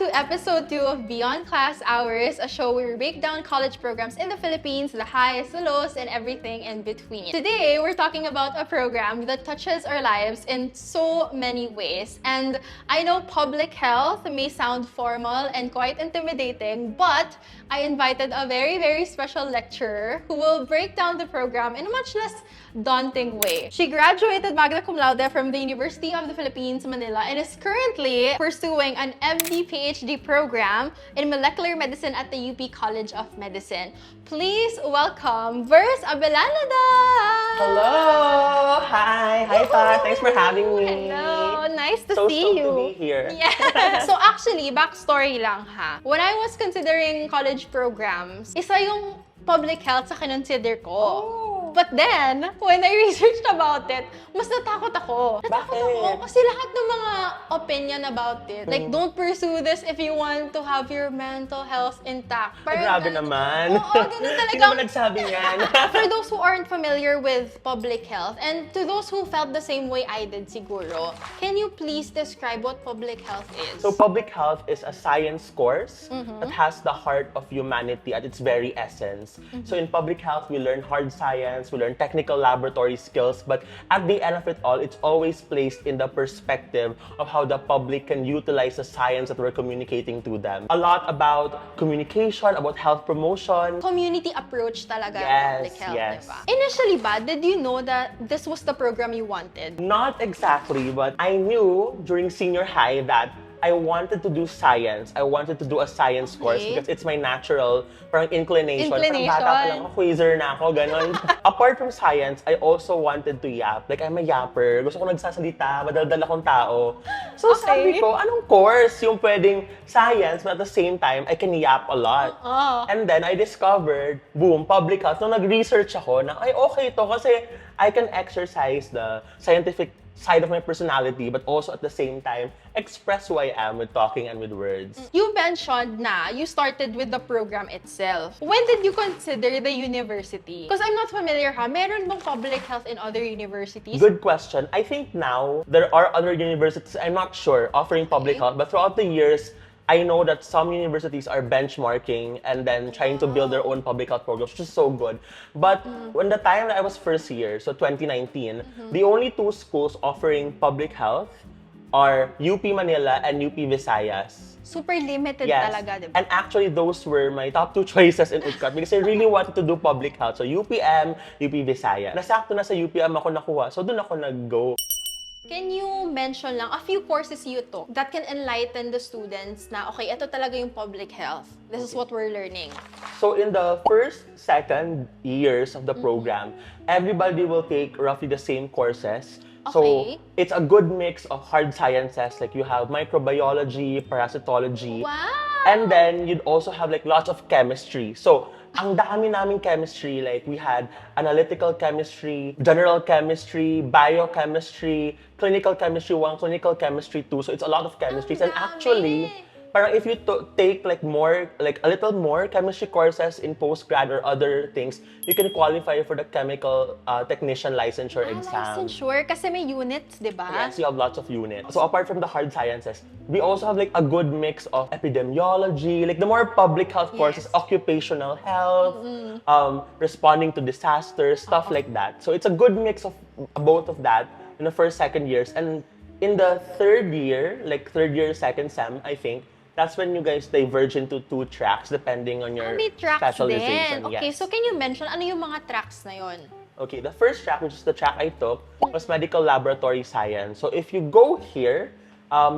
to episode 2 of Beyond Class Hours, a show where we break down college programs in the Philippines, the highs, the lows, and everything in between. Today, we're talking about a program that touches our lives in so many ways. And I know public health may sound formal and quite intimidating, but I invited a very, very special lecturer who will break down the program in a much less daunting way. She graduated magna cum laude from the University of the Philippines, Manila, and is currently pursuing an MD-PhD program in molecular medicine at the UP College of Medicine. Please welcome Vers Abelaneda! Hello! Hi! Hi, Pa! Thanks for having me! Hello! Nice to so see you! So to be here. Yeah. So actually, backstory lang ha. When I was considering college programs, isa yung public health sa kinonsider ko. Oh. But then, when I researched about it, mas natakot ako. Natakot ako kasi lahat ng mga opinion about it. Like, don't pursue this if you want to have your mental health intact. Ay, grabe naman. Oo, ganun talaga. Hindi naman nagsabi yan. For those who aren't familiar with public health, and to those who felt the same way I did siguro, can you please describe what public health is? So, public health is a science course that has the heart of humanity at its very essence. So, in public health, we learn hard science, we learn technical laboratory skills, but at the end of it all, it's always placed in the perspective of how the public can utilize the science that we're communicating to them. A lot about communication, about health promotion. Community approach talaga Yes, public health, yes. diba? Initially ba, did you know that this was the program you wanted? Not exactly, but I knew during senior high that I wanted to do science. I wanted to do a science course because it's my natural parang inclination. Parang bata pa lang ako, quizzer na ako, ganon. Apart from science, I also wanted to yap. Like, I'm a yapper. Gusto ko nagsasalita, madaldal akong tao. So sabi ko, anong course yung pwedeng science, but at the same time, I can yap a lot. And then I discovered, boom, public health. Nung nag-research ako na, ay okay to kasi I can exercise the scientific side of my personality, but also at the same time, express who I am with talking and with words. You mentioned na you started with the program itself. When did you consider the university? Because I'm not familiar ha, meron bang public health in other universities? Good question. I think now, there are other universities, I'm not sure, offering public health, but throughout the years, I know that some universities are benchmarking and then trying to build their own public health programs, which is so good. But when the time that I was first year, so 2019, the only two schools offering public health are UP Manila and UP Visayas. Super limited Yes. talaga, diba? And actually, those were my top two choices in UCAT because I really wanted to do public health. So UPM, UP Visayas. Nasakto na sa UPM ako nakuha, so doon ako nag-go. Can you mention lang a few courses you took that can enlighten the students na, okay, ito talaga yung public health. This is what we're learning. So in the first, second years of the program, everybody will take roughly the same courses. So it's a good mix of hard sciences, like you have microbiology, parasitology. Wow! And then you'd also have like lots of chemistry. So ang dami naming chemistry, like we had analytical chemistry, general chemistry, biochemistry, clinical chemistry 1, clinical chemistry 2. So it's a lot of chemistries. And actually, parang if you take like more, like a little more chemistry courses in postgrad or other things, you can qualify for the chemical technician licensure exam. Licensure, kasi may units, di ba? Yes, you have lots of units. So apart from the hard sciences, we also have like a good mix of epidemiology, like the more public health courses, occupational health, responding to disasters, stuff like that. So it's a good mix of both of that in the first, second years. And in the third year, like third year, second sem, I think, that's when you guys diverge into 2 tracks depending on your may tracks specialization. Din. Okay, so can you mention ano yung mga tracks na yun? Okay, the first track, which is the track I took, was medical laboratory science. So if you go here,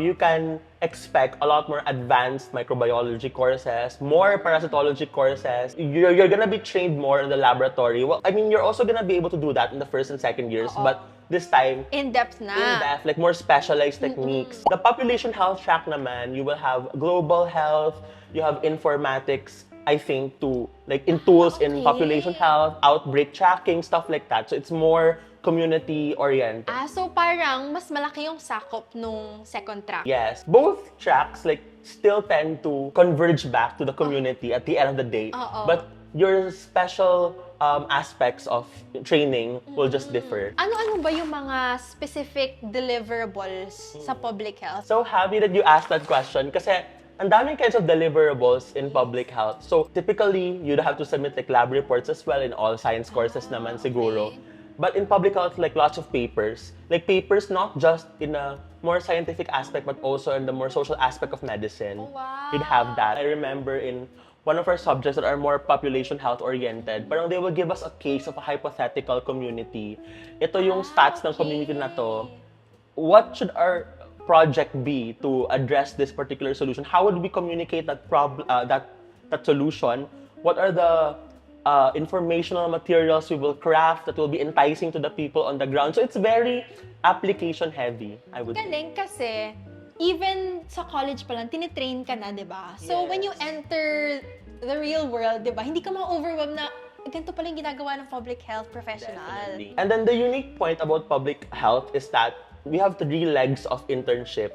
you can expect a lot more advanced microbiology courses, more parasitology courses. You're gonna be trained more in the laboratory. Well, I mean, you're also gonna be able to do that in the first and second years, but this time, in-depth na. In-depth, like more specialized techniques. The population health track naman, you will have global health, you have informatics, I think, to like in tools in population health, outbreak tracking, stuff like that. So it's more community-oriented. So parang mas malaki yung sakop nung second track. Yes. Both tracks like still tend to converge back to the community at the end of the day. But your special aspects of training will just differ. Ano-ano ba yung mga specific deliverables sa public health? So happy that you asked that question kasi ang daming kinds of deliverables in public health. So typically, you'd have to submit like lab reports as well in all science courses naman siguro. But in public health, like lots of papers. Like papers not just in a more scientific aspect, but also in the more social aspect of medicine. Wow. You'd have that. I remember in one of our subjects that are more population health oriented, parang they will give us a case of a hypothetical community. Ito yung stats ng community na to. What should our project be to address this particular solution? How would we communicate that that solution? What are the informational materials we will craft that will be enticing to the people on the ground? So it's very application heavy, I would say. Galing kasi even sa college pa lang, tinitrain ka na, di ba? So when you enter the real world, di ba, hindi ka ma-overwhelm na ganito pala yung ginagawa ng public health professional. Definitely. And then the unique point about public health is that we have 3 legs of internship.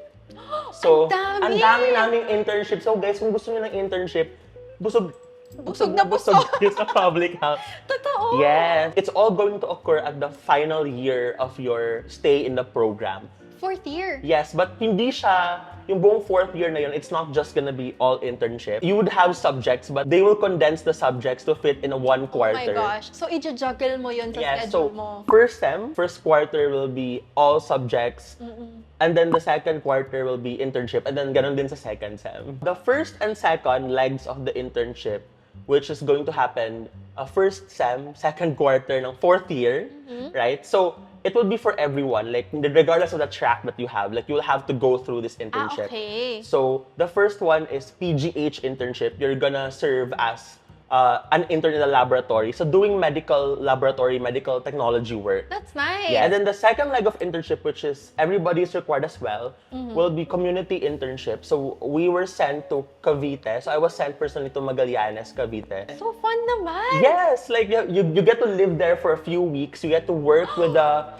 So, ang dami naming internship. So guys, kung gusto niyo ng internship, busog na busog sa public health. Totoo. Yes. It's all going to occur at the final year of your stay in the program. 4th year. Yes, but hindi siya, yung buong 4th year na yun, it's not just gonna be all internship. You would have subjects, but they will condense the subjects to fit in a 1 quarter. Oh my gosh. So, i-juggle mo yun sa schedule mo. First sem, first quarter will be all subjects. And then the second quarter will be internship. And then ganun din sa second sem. The first and second legs of the internship, which is going to happen first sem, second quarter ng 4th year, right? So, it will be for everyone, like regardless of the track that you have, like you will have to go through this internship. Okay. So the first one is PGH internship. You're gonna serve as an intern in the laboratory, so doing medical laboratory, medical technology work. That's nice. Yeah, and then the second leg of internship, which is everybody is required as well, will be community internship. So we were sent to Cavite. So I was sent personally to Magallanes, Cavite. So fun naman. Yes, like you get to live there for a few weeks. You get to work with the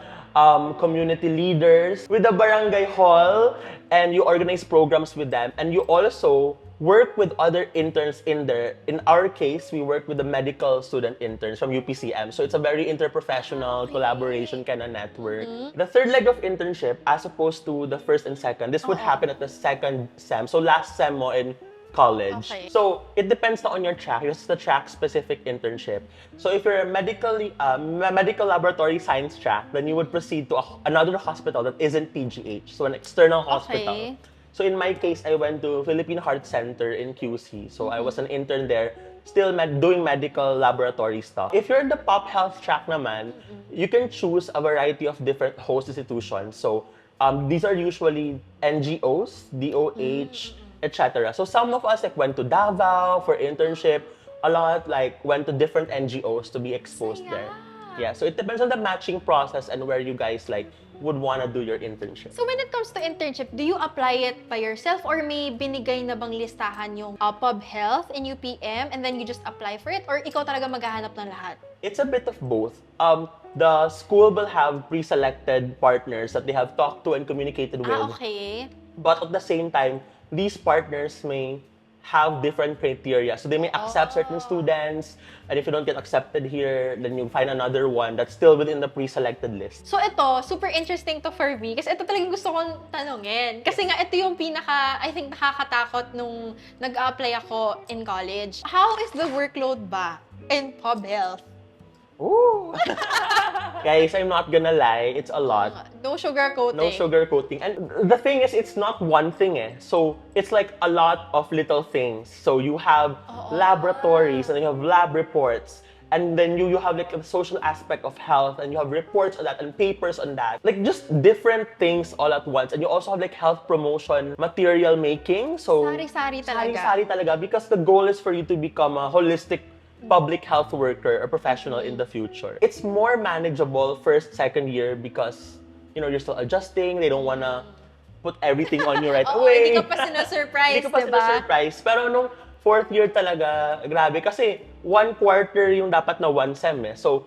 community leaders, with the barangay hall, and you organize programs with them. And you also work with other interns in there. In our case, we work with the medical student interns from UPCM. So it's a very interprofessional collaboration kind of network. The third leg of internship, as opposed to the first and second, this would happen at the second sem. So last sem mo in college. Okay. So it depends na on your track. This is the track-specific internship. So if you're a medical laboratory science track, then you would proceed to another hospital that isn't PGH, so an external hospital. Okay. So in my case, I went to Philippine Heart Center in QC. So I was an intern there, still doing medical laboratory stuff. If you're in the pop health track naman, you can choose a variety of different host institutions. So these are usually NGOs, DOH, etc. So some of us like went to Davao for internship. A lot like went to different NGOs to be exposed there. Yeah, so it depends on the matching process and where you guys like would want to do your internship. So when it comes to internship, do you apply it by yourself or may binigay na bang listahan yung pub health in UPM and then you just apply for it, or ikaw talaga maghahanap ng lahat? It's a bit of both. The school will have pre-selected partners that they have talked to and communicated with. Okay. But at the same time, these partners may have different criteria. So they may accept certain students, and if you don't get accepted here, then you find another one that's still within the pre-selected list. So ito, super interesting to for me kasi ito talagang gusto kong tanungin. Kasi nga ito yung I think nakakatakot nung nag-apply ako in college. How is the workload ba in pub health? Ooh! Guys, I'm not gonna lie, it's a lot. No sugarcoating. No sugarcoating. And the thing is, it's not one thing eh. So, it's like a lot of little things. So, you have laboratories, and you have lab reports. And then you have like a social aspect of health, and you have reports on that, and papers on that. Like, just different things all at once. And you also have like health promotion, material making. So, Sari-sari talaga. Sari-sari talaga. Because the goal is for you to become a holistic public health worker or professional in the future. It's more manageable first, second year because, you know, you're still adjusting. They don't wanna put everything on you right away. Hindi ka pa sinasurprise, Hindi ka pa diba? sinasurprise. Pero nung fourth year talaga, grabe. Kasi 1 quarter yung dapat na 1 sem eh. So,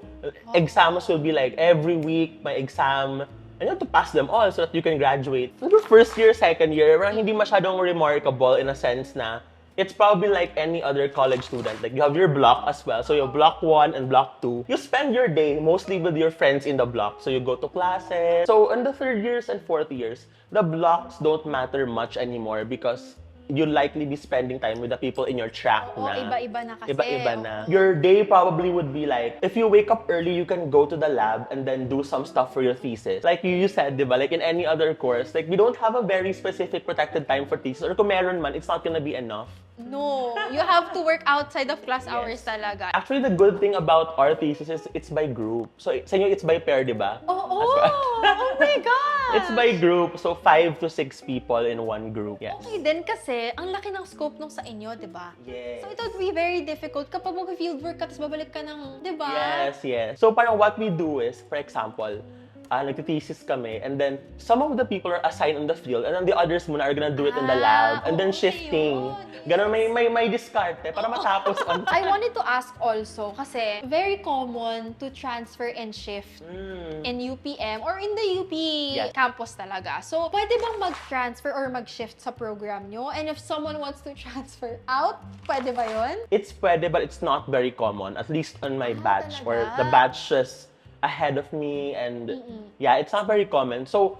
exams will be like every week, may exam. And you have to pass them all so that you can graduate. First year, second year, hindi masyadong remarkable in a sense na it's probably like any other college student. Like, you have your block as well. So, you have block 1 and block 2. You spend your day mostly with your friends in the block. So, you go to classes. So, in the third years and fourth years, the blocks don't matter much anymore because you'll likely be spending time with the people in your track Oo, na. iba-iba na kasi. Iba-iba na. Oo. Your day probably would be like, if you wake up early, you can go to the lab and then do some stuff for your thesis. Like you said, di ba? Like in any other course, like we don't have a very specific protected time for thesis. Or kung meron man, it's not gonna be enough. No, you have to work outside of class hours talaga. Actually, the good thing about our thesis is it's by group. So, sa inyo, it's by pair, di ba? Oh my God! It's by group. So, 5 to 6 people in one group. Yes. Okay din kasi, ang laki ng scope nung sa inyo, di ba? Yes. So, it would be very difficult kapag mag-fieldwork ka, tapos babalik ka ng, di ba? Yes. So, parang what we do is, for example, nagtithesis kami, and then some of the people are assigned on the field, and then the others muna are gonna do it in the lab, and then shifting. Ganon, may diskarte para matapos on. I wanted to ask also, kasi very common to transfer and shift in UPM or in the UP campus talaga. So, pwede bang mag-transfer or mag-shift sa program nyo? And if someone wants to transfer out, pwede ba yun? It's pwede, but it's not very common, at least on my batch, talaga? or the batches ahead of me, and yeah, it's not very common. So,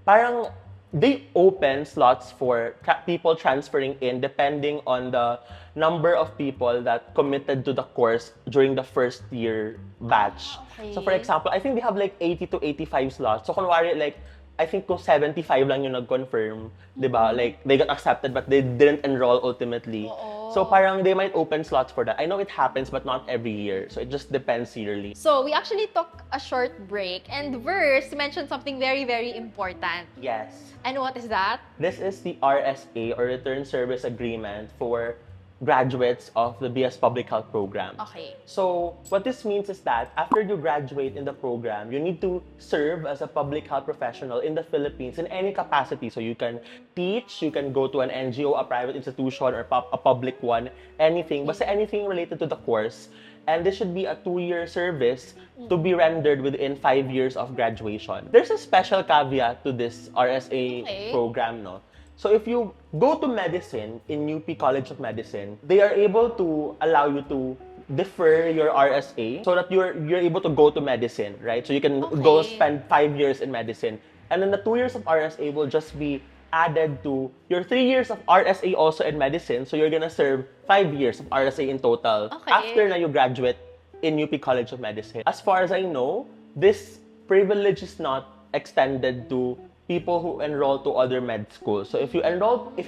parang they open slots for people transferring in depending on the number of people that committed to the course during the first year batch. Okay. So, for example, I think they have like 80 to 85 slots. So, kunwari, like, I think kung 75 lang yung nag-confirm, di ba? Like, they got accepted but they didn't enroll ultimately. So, parang they might open slots for that. I know it happens but not every year. So, it just depends yearly. So, we actually took a short break and Verse mentioned something very, very important. Yes. And what is that? This is the RSA, or Return Service Agreement, for graduates of the BS Public Health program. Okay. So, what this means is that after you graduate in the program, you need to serve as a public health professional in the Philippines in any capacity. So, you can teach, you can go to an NGO, a private institution, or a public one, anything. Basta anything related to the course. And this should be a 2-year service to be rendered within 5 years of graduation. There's a special caveat to this RSA program, no? So if you go to medicine in UP College of Medicine, they are able to allow you to defer your RSA so that you're able to go to medicine, right? So you can go spend 5 years in medicine. And then the 2 years of RSA will just be added to your 3 years of RSA also in medicine. So you're gonna serve 5 years of RSA in total after na you graduate in UP College of Medicine. As far as I know, this privilege is not extended to people who enroll to other med schools. So if you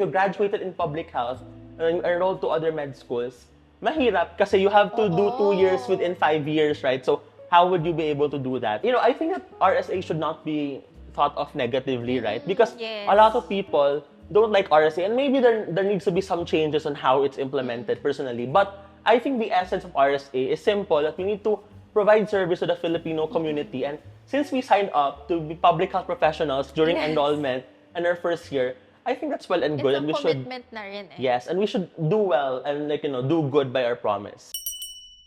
graduated in public health and you enrolled to other med schools, mahirap kasi you have to do 2 years within 5 years, right? So how would you be able to do that? You know, I think that RSA should not be thought of negatively, right? Because a lot of people don't like RSA, and maybe there needs to be some changes on how it's implemented personally. But I think the essence of RSA is simple, that we need to provide service to the Filipino community. And since we signed up to be public health professionals during enrollment in our first year, I think that's well and good. It's and we a commitment na rin eh. Yes, and we should do well and do good by our promise.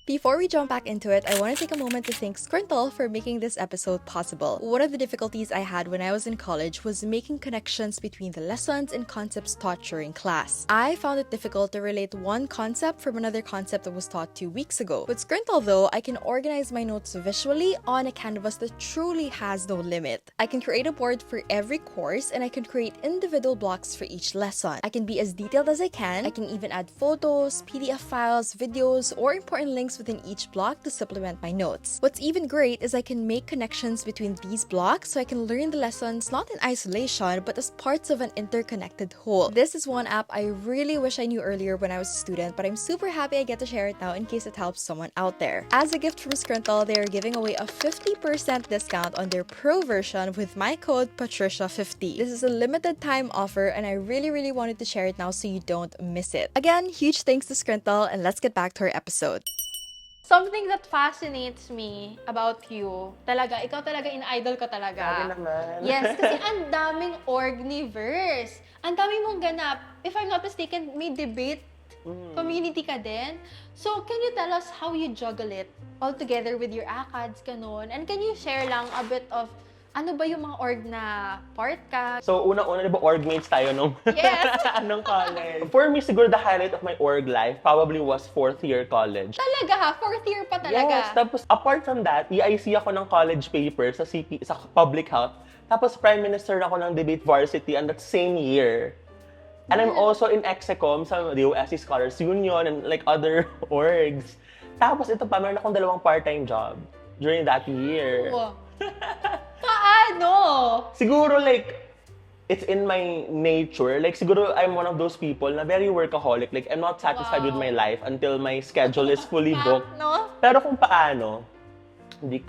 Before we jump back into it, I want to take a moment to thank Scrintal for making this episode possible. One of the difficulties I had when I was in college was making connections between the lessons and concepts taught during class. I found it difficult to relate one concept from another concept that was taught 2 weeks ago. With Scrintal though, I can organize my notes visually on a canvas that truly has no limit. I can create a board for every course, and I can create individual blocks for each lesson. I can be as detailed as I can. I can even add photos, PDF files, videos, or important links within each block to supplement my notes. What's even great is I can make connections between these blocks, so I can learn the lessons not in isolation but as parts of an interconnected whole. This is one app I really wish I knew earlier when I was a student, but I'm super happy I get to share it now in case it helps someone out there. As a gift from Scrintal, they are giving away a 50% discount on their pro version with my code Patricia50. This is a limited time offer, and I really wanted to share it now so you don't miss it. Again, huge thanks to Scrintal, and let's get back to our episode. Something that fascinates me about you, ikaw talaga, in-idol ka talaga. Sabi naman. Yes, kasi ang daming orgniverse. Ang daming mong ganap. If I'm not mistaken, may debate community ka din. So, can you tell us how you juggle it all together with your ACADS, kanon? And can you share lang a bit of ano ba yung mga org na part ka? So, unang-una, di ba, orgmates tayo nung nung college. Yes! For me, siguro the highlight of my org life probably was 4th year college. Talaga ha? 4th year pa talaga? Yes, tapos apart from that, EIC ako ng college paper sa public health. Tapos prime minister ako ng debate varsity and that same year. And I'm also in Execom sa DOST Scholars Union and like other orgs. Tapos ito pa, meron akong 2 part-time job during that year. Wow. Paano? Siguro like, it's in my nature. Like, siguro I'm one of those people na very workaholic. Like, I'm not satisfied with my life until my schedule is fully booked. No? Pero kung paano, hindi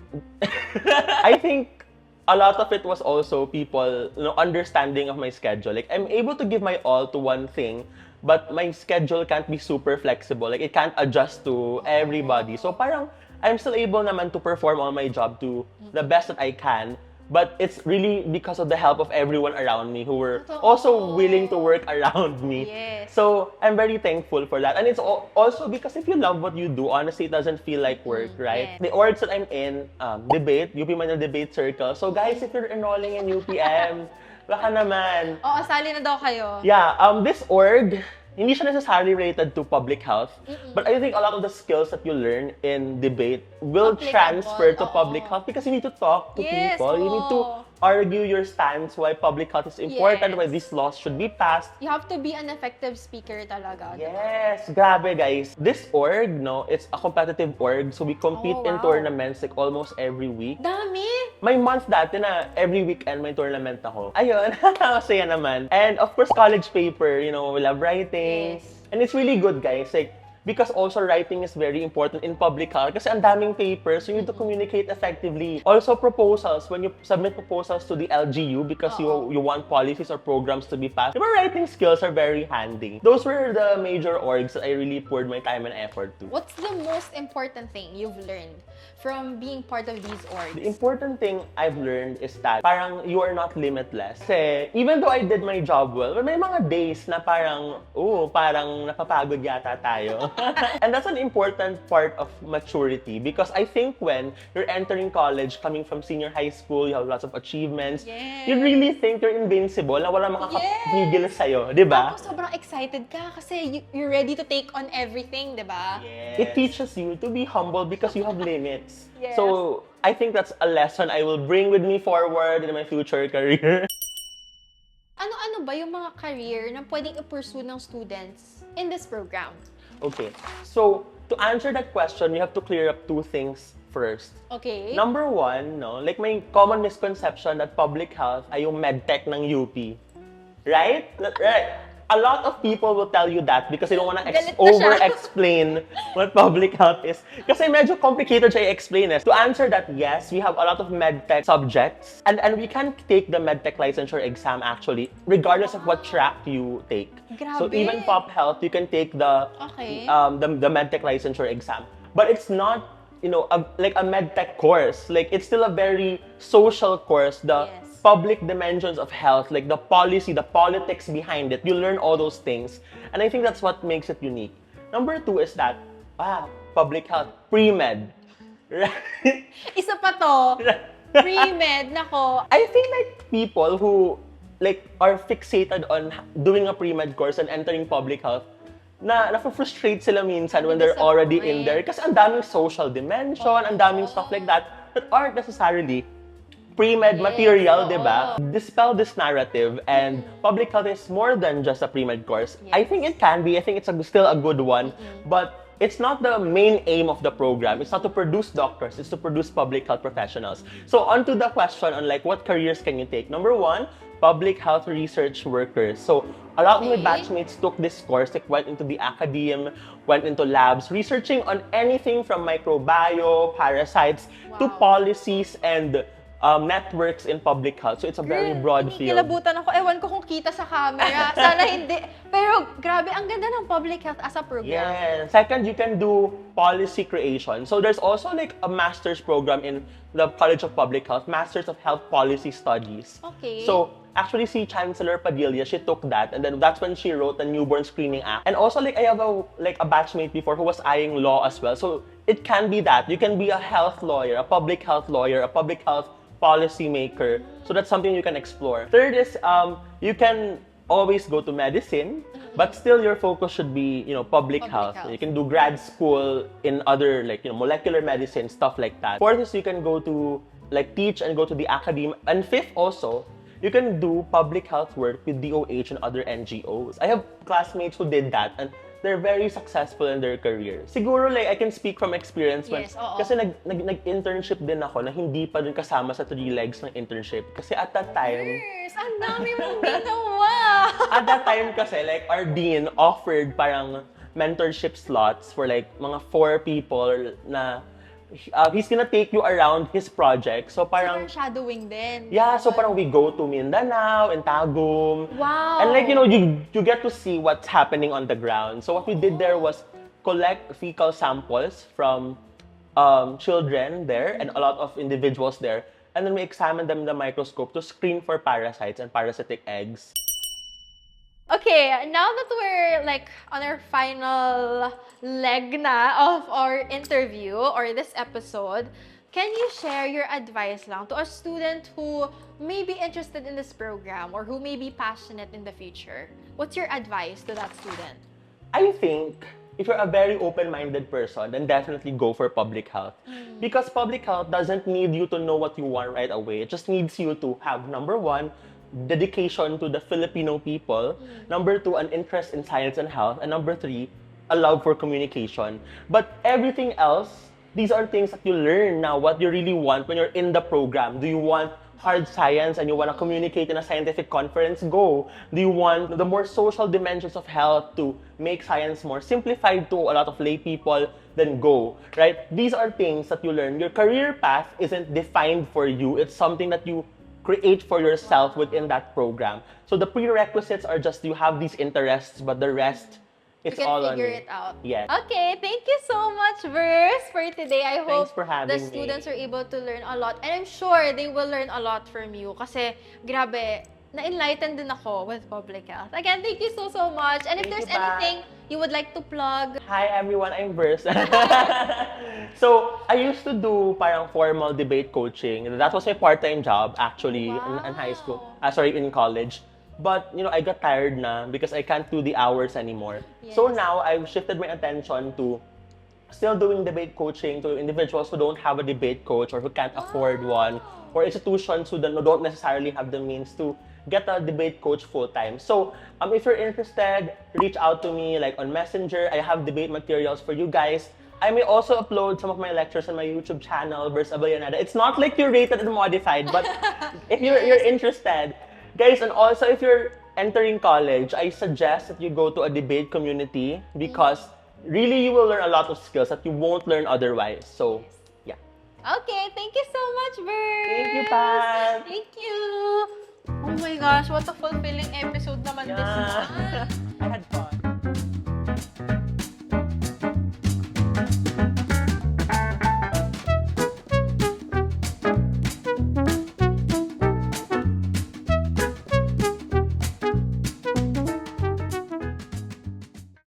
I think a lot of it was also people, understanding of my schedule. Like, I'm able to give my all to one thing, but my schedule can't be super flexible. Like, it can't adjust to everybody. So, parang, I'm still able naman to perform on my job to the best that I can. But it's really because of the help of everyone around me who were also willing to work around me. Yes. So, I'm very thankful for that. And it's also because if you love what you do, honestly, it doesn't feel like work, right? Yes. The orgs that I'm in, debate, UP Manila Debate Circle. So, guys, if you're enrolling in UPM, baka naman. Oo, sali na daw kayo. Yeah, this org, hindi siya necessarily related to public health, but I think a lot of the skills that you learn in debate will Applicable. transfer to Oo. public health because you need to talk to Yes, people. You need to oo. argue your stance why public health is important, Yes. why these laws should be passed. You have to be an effective speaker talaga. Yes, grabe guys. This org, it's a competitive org, so we compete Oh, in wow. tournaments like almost every week. Dami! May month dati na every weekend may tournament ako. Ayun, masaya naman. And of course, college paper, we love writing. Yes. And it's really good, guys. Like, because also writing is very important in public health kasi ang daming papers, so you need to communicate effectively. Also proposals, when you submit proposals to the LGU because you want policies or programs to be passed, your writing skills are very handy. Those were the major orgs that I really poured my time and effort to. What's the most important thing you've learned from being part of these orgs? The important thing I've learned is that parang you are not limitless. Kasi even though I did my job well, may mga days na parang napapagod yata tayo. And that's an important part of maturity because I think when you're entering college, coming from senior high school, you have lots of achievements, Yes. you really think you're invincible na wala makakapigil sa'yo, di ba? Tapos sobrang excited ka kasi you're ready to take on everything, di ba? Yes. It teaches you to be humble because you have limits. Yes. So, I think that's a lesson I will bring with me forward in my future career. Ano-ano ba yung mga career na pwedeng i-pursue ng students in this program? Okay, so to answer that question, we have to clear up 2 things first. Okay. Number 1, like may common misconception that public health ay yung medtech ng UP. Right? Right. A lot of people will tell you that because they don't want to Galit na siya. over-explain what public health is. Kasi medyo complicated siya i-explain. To answer that, yes, we have a lot of medtech subjects and we can take the medtech licensure exam actually, regardless of what track you take. So Grabe. even pop health, you can take the Okay. the medtech licensure exam. But it's not, like a medtech course. Like it's still a very social course. The Yes. public dimensions of health, like the policy, the politics behind it. You learn all those things. And I think that's what makes it unique. Number 2 is that, public health, pre-med. Right? Isa pa to. Pre-med, nako. I think like people who are fixated on doing a pre-med course and entering public health, na-frustrate sila minsan when they're already in there. Kasi ang daming social dimension, ang daming stuff like that aren't necessarily pre-med material, di ba? Dispel this narrative and public health is more than just a pre-med course. I think it can be. I think it's still a good one. But it's not the main aim of the program. It's not to produce doctors. It's to produce public health professionals. So onto the question on what careers can you take? Number 1, public health research workers. So a lot of my batchmates took this course, went into the academe, went into labs, researching on anything from microbiome, parasites, to policies and networks in public health. So it's a very broad field. Kinikilabutan ako. Ewan ko kung kita sa camera. Sana hindi. Pero grabe, ang ganda ng public health as a program. Yeah. Second, you can do policy creation. So there's also a master's program in the College of Public Health, Masters of Health Policy Studies. Okay. So actually, si Chancellor Padilla, she took that, and then that's when she wrote the Newborn Screening Act. And also, I have a batchmate before who was eyeing law as well. So it can be that. You can be a health lawyer, a public health lawyer, a public health policy maker. So that's something you can explore. Third is you can always go to medicine, but still your focus should be public health. You can do grad school in other molecular medicine, stuff like that. Fourth is you can go to teach and go to the academe. And fifth also, you can do public health work with DOH and other NGOs. I have classmates who did that and they're very successful in their career. Siguro like I can speak from experience kasi nag-internship din ako na hindi pa rin kasama sa 3 legs ng internship. Kasi at that time, Yes, ang dami mong ginawa! at that time kasi like our dean offered parang mentorship slots for like mga 4 people na he's gonna take you around his project. So parang shadowing din. yeah, so parang we go to Mindanao and Tagum. Wow. And like, you know, you get to see what's happening on the ground. So what we did there was collect fecal samples from children there and a lot of individuals there. And then we examined them in the microscope to screen for parasites and parasitic eggs. Okay, now that we're like on our final leg na of our interview or this episode, can you share your advice lang to a student who may be interested in this program or who may be passionate in the future? What's your advice to that student? I think if you're a very open-minded person, then definitely go for public health. Because public health doesn't need you to know what you want right away. It just needs you to have, number 1, dedication to the Filipino people. Number 2, an interest in science and health. And number 3, a love for communication. But everything else, these are things that you learn now, what you really want when you're in the program. Do you want hard science and you want to communicate in a scientific conference? Go. Do you want the more social dimensions of health to make science more simplified to a lot of lay people? Then go, right? These are things that you learn. Your career path isn't defined for you. It's something that you create for yourself within that program. So the prerequisites are just you have these interests, but the rest, it's all on you. You can figure it out. Yes. Okay, thank you so much, Verse, for today. I Thanks hope for having the me. students are able to learn a lot. And I'm sure they will learn a lot from you. Kasi, grabe, na-enlighten din ako with public health. Again, thank you so much. And if Thank there's you, Pa. anything you would like to plug, Hi everyone, I'm Verse. So, I used to do parang formal debate coaching. That was my part-time job actually in high school. In college. But, you know, I got tired na because I can't do the hours anymore. So now, I've shifted my attention to still doing debate coaching to individuals who don't have a debate coach or who can't afford one, or institutions who don't necessarily have the means to get a debate coach full-time. So, if you're interested, reach out to me like on Messenger. I have debate materials for you guys. I may also upload some of my lectures on my YouTube channel, Verse Avellaneda. It's not like curated and modified, but if you're interested, guys, and also if you're entering college, I suggest that you go to a debate community because really you will learn a lot of skills that you won't learn otherwise. So, yeah. okay, thank you so much, Verse. Thank you, Pat. Thank you. Oh my gosh, what a fulfilling episode naman this Yeah. one. I had fun.